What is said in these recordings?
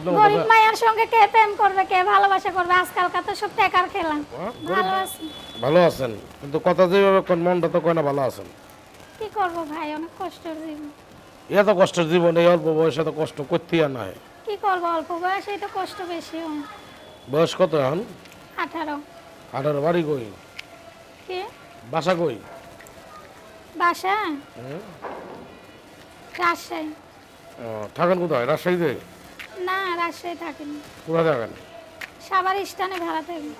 আপনার গরিব মায়ের সঙ্গে কে প্রেম করবে, কে ভালোবাসা করবে? আজকালকার তো সব টাকার খেলা। ভালো আছি। ভালো আছেন, কিন্তু কথা যেভাবে কোন মনটা তো কয় না ভালো আছেন। কি করব ভাই, অনেক কষ্টের জীবন। এত কষ্টের জীবন, এই অল্প বয়সে তো কষ্ট করতেই আর নাই। কি করব, অল্প বয়সেই তো কষ্ট বেশি হয়। বয়স কত এখন? 18। 18। বাড়ি কই? কি বাসা কই? বাসা? হুম? রাজশাহী। থাকেন কোথায়? রাজশাহীতে? না, রাজশাহী থাকিনি। কোথায় থাকেন? সাভার স্থানে ভাড়া থাকি।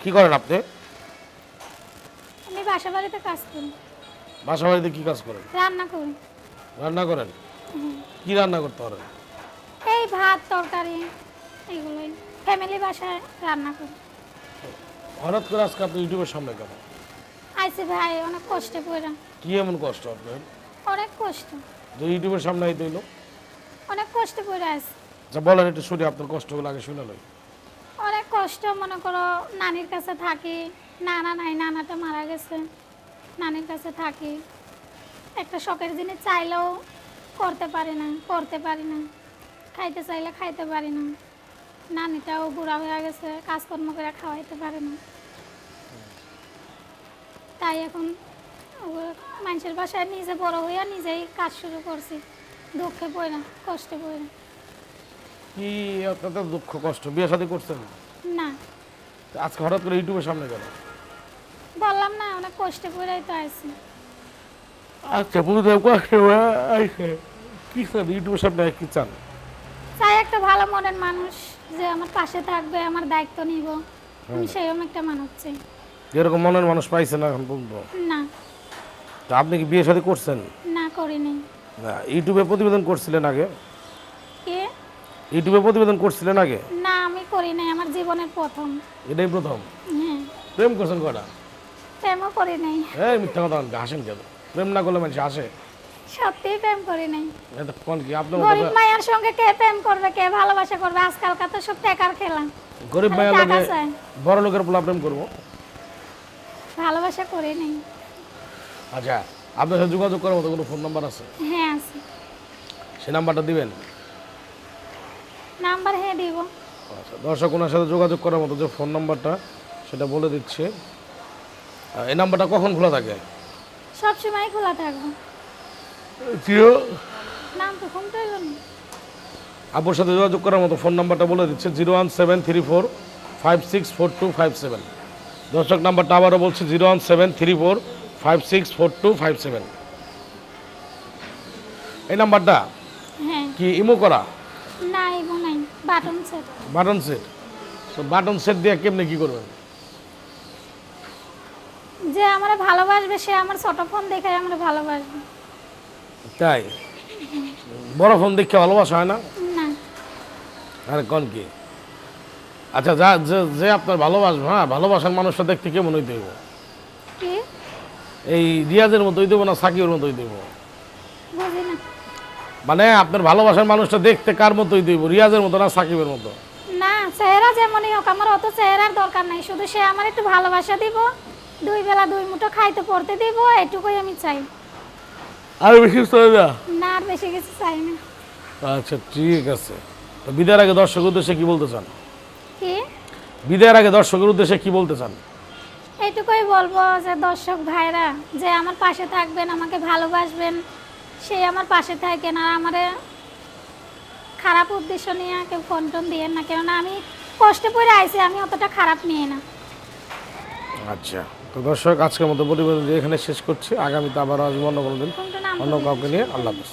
কি করেন আপনি? আমি বাসা বাড়িতে কাজ করি। বাসা বাড়িতে কি কাজ করেন? রান্না করি। রান্না করেন? কি রান্না করতে পারেন? এই ভাত তরকারি এগুলোই। ফ্যামিলি বাসায় রান্না করি। হঠাৎ করে আজকে আপনি ইউটিউবের সামনে কেন? আইসি ভাই, অনেক কষ্টে পড়া। কি এমন কষ্ট আপনার অনেক কষ্ট। যে ইউটিউবের সামনে আইতে হইলো? অনেক কষ্টে পড়ে আছি। আচ্ছা বলেন একটু, শুনি আপনার কষ্টগুলো আগে শুনে লই। অনেক কষ্ট। মনে করো নানির কাছে থাকি, নানা নাই, নানাটা মারা গেছে। নানির কাছে থাকি, একটা শখের জিনিস চাইলেও করতে পারি না, করতে পারি না। খাইতে চাইলে খাইতে পারি না। নানিটাও বুড়া হয়ে গেছে, কাজকর্ম করে খাওয়াইতে পারে না। তাই এখন মানুষের বাসায় নিজে বড় হইয়া নিজেই কাজ শুরু করছি। দুঃখে পড়ে, কষ্টে পড়ে। কি আপনার দুঃখ কষ্ট? বিয়ে শাদী করছেন? না, আজকে হঠাৎ করে ইউটিউবের সামনে কেন? বললাম না, অনেক কষ্টে পড়েই তো আছি। আচ্ছা বুঝলাম, কষ্ট আইছে। কি চান ইউটিউবের সামনে, কি চান? চাই একটা ভালো মনের মানুষ যে আমার পাশে থাকবে, আমার দায়িত্ব নিব। আমি সেরকম একটা মানুষ চাই। এরকম মনের মানুষ পাইছেন এখন পর্যন্ত? না। তা আপনি কি বিয়ে শাদী করছেন? না, করিনি। না, ইউটিউবে প্রতিবেদন করছিলেন আগে? কে? ইউটিউবে প্রতিবেদন করছিলেন আগে? না, আমি করি নাই, আমার জীবনের প্রথম। এটাই প্রথম? হ্যাঁ। প্রেম করছেন কটা? প্রেমও করি নাই। এই মিথ্যা কথা হাসেন কেন? প্রেম না করলে মানুষ আসে? সত্যি প্রেম করি নাই। এটা কোন কি আপনার গরিব মায়ের সঙ্গে কে প্রেম করবে, কে ভালোবাসা করবে? আজকালকার তো সব টাকার খেলা। গরিব খালি মায়ের টাকা লগে চায়। বড় লোকের পোলা প্রেম করবো? ভালোবাসা করি নাই। আচ্ছা, আপনার সাথে যোগাযোগ করার মতো কোনো ফোন নাম্বার আছে? হ্যাঁ আছে। সে নাম্বারটা দিবেন? নাম্বার হ্যাঁ দিব। আচ্ছা, দর্শক ওনার সাথে যোগাযোগ করার মতো যে ফোন নাম্বারটা সেটা বলে দিচ্ছে। এই নাম্বারটা কখন খোলা থাকে? সব সময় খোলা থাকবো। জিরো। নাম তো ফোন প্রয়োজন। আপুর সাথে যোগাযোগ করার মতো ফোন নাম্বারটা বলে দিচ্ছে 01734564257। দর্শক নাম্বারটা আবারও বলছি 01734564257। এই নাম্বারটা হ্যাঁ। কি ইমো করা? না, এগো নাই, বাটন সেট। Button set? তো বাটন সেট দিয়ে কেমনে কি করবেন? যে আমার ভালোবাসবে সে আমার ছোট ফোন দেখে আমার ভালোবাসবে। তাই? বড় ফোন দেখে ভালোবাসা হয় না? না। আরে কোন কি? আচ্ছা, যা যে আপনার ভালোবাসবে, হ্যাঁ, ভালোবাসার মানুষটা দেখতে কেমন হইতে হইব? কি? এই রিয়াজের মতো হইতে হইব না সাকিবের মতো হইতে হইব? বুঝি না। মানে আপনার ভালোবাসার মানুষটা দেখতে কার মতো হইতে হইব? রিয়াজের মতো না সাকিবের মতো? না, চেহারা যেমনই হোক, আমার অত চেহারার দরকার নাই। শুধু সে আমার একটু ভালোবাসা দিব, 2 বেলা 2 মুঠো খাইতে পড়তে দিব, এটুকুই আমি চাই। আর বেশি চলে না? না, আর বেশি কিছু চাই না। আচ্ছা ঠিক আছে। তো বিদায়ের আগে দর্শকের উদ্দেশ্যে কি বলতে চান? কি? বিদায়ের আগে দর্শকের উদ্দেশ্যে কি বলতে চান? এইটুকুই বলবো যে দর্শক ভাইরা যে আমার পাশে থাকবেন, আমাকে ভালোবাসবেন, সেই আমার পাশে থাকেন। আর আমারে খারাপ উদ্দেশ্য নিয়ে কেউ ফোন টোন দিয়েন না, কেননা আমি কষ্টে পড়ে আইছি, আমি অতটা খারাপ নিয়ে না। আচ্ছা, তো দর্শক আজকের মতো প্রতিবেদন এখানে শেষ করছি। আগামীতে আবার আসবো অন্য কোনো দিন ফোন টোন অন্য কাউকে নিয়ে। আল্লাহ হাফেজ।